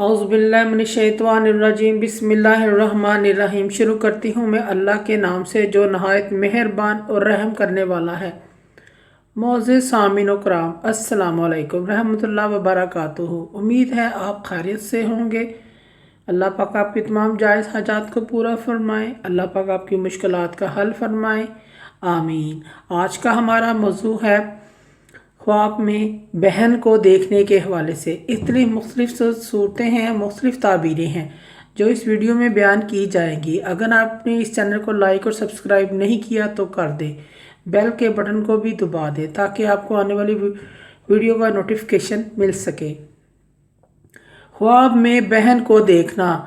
اعوذ باللہ من الشیطان الرجیم بسم اللہ الرحمن الرحیم۔ شروع کرتی ہوں میں اللہ کے نام سے جو نہایت مہربان اور رحم کرنے والا ہے۔ معزز سامعین و کرام، السلام علیکم رحمۃ اللہ وبرکاتہ۔ امید ہے آپ خیریت سے ہوں گے۔ اللہ پاک آپ کی تمام جائز حاجات کو پورا فرمائے۔ اللہ پاک آپ کی مشکلات کا حل فرمائے، آمین۔ آج کا ہمارا موضوع ہے خواب میں بہن کو دیکھنے کے حوالے سے۔ اتنی مختلف صورتیں ہیں، مختلف تعبیریں ہیں جو اس ویڈیو میں بیان کی جائیں گی۔ اگر آپ نے اس چینل کو لائک اور سبسکرائب نہیں کیا تو کر دیں، بیل کے بٹن کو بھی دبا دیں تاکہ آپ کو آنے والی ویڈیو کا نوٹیفیکیشن مل سکے۔ خواب میں بہن کو دیکھنا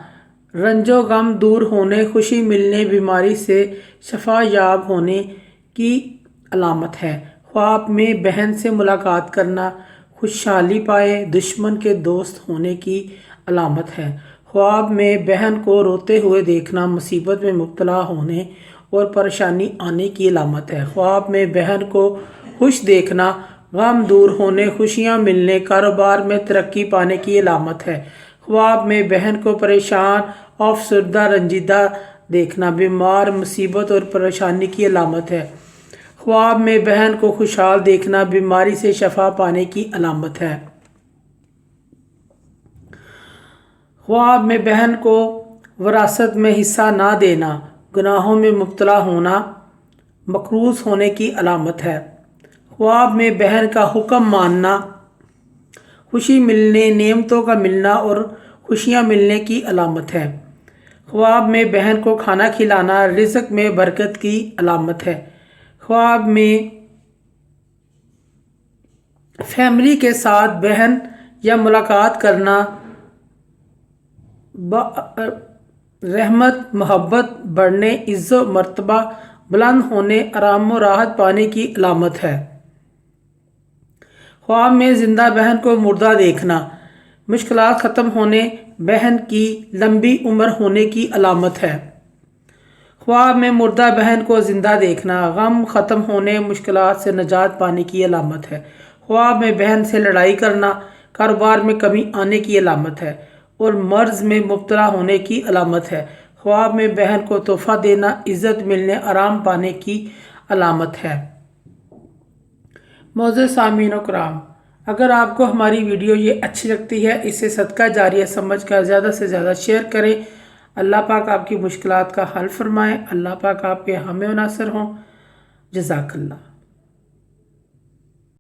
رنج و غم دور ہونے، خوشی ملنے، بیماری سے شفا یاب ہونے کی علامت ہے۔ خواب میں بہن سے ملاقات کرنا خوشحالی پائے، دشمن کے دوست ہونے کی علامت ہے۔ خواب میں بہن کو روتے ہوئے دیکھنا مصیبت میں مبتلا ہونے اور پریشانی آنے کی علامت ہے۔ خواب میں بہن کو خوش دیکھنا غم دور ہونے، خوشیاں ملنے، کاروبار میں ترقی پانے کی علامت ہے۔ خواب میں بہن کو پریشان، افسردہ، رنجیدہ دیکھنا بیمار، مصیبت اور پریشانی کی علامت ہے۔ خواب میں بہن کو خوشحال دیکھنا بیماری سے شفا پانے کی علامت ہے۔ خواب میں بہن کو وراثت میں حصہ نہ دینا گناہوں میں مبتلا ہونا، مقروض ہونے کی علامت ہے۔ خواب میں بہن کا حکم ماننا خوشی ملنے، نعمتوں کا ملنا اور خوشیاں ملنے کی علامت ہے۔ خواب میں بہن کو کھانا کھلانا رزق میں برکت کی علامت ہے۔ خواب میں فیملی کے ساتھ بہن یا ملاقات کرنا رحمت، محبت بڑھنے، عزت و مرتبہ بلند ہونے، آرام و راحت پانے کی علامت ہے۔ خواب میں زندہ بہن کو مردہ دیکھنا مشکلات ختم ہونے، بہن کی لمبی عمر ہونے کی علامت ہے۔ خواب میں مردہ بہن کو زندہ دیکھنا غم ختم ہونے، مشکلات سے نجات پانے کی علامت ہے۔ خواب میں بہن سے لڑائی کرنا کاروبار میں کمی آنے کی علامت ہے اور مرض میں مبتلا ہونے کی علامت ہے۔ خواب میں بہن کو تحفہ دینا عزت ملنے، آرام پانے کی علامت ہے۔ معزز سامعین و کرام، اگر آپ کو ہماری ویڈیو یہ اچھی لگتی ہے، اسے صدقہ جاریہ سمجھ کر زیادہ سے زیادہ شیئر کریں۔ اللہ پاک آپ کی مشکلات کا حل فرمائے۔ اللہ پاک آپ کے حامی و ناصر ہوں۔ جزاک اللہ۔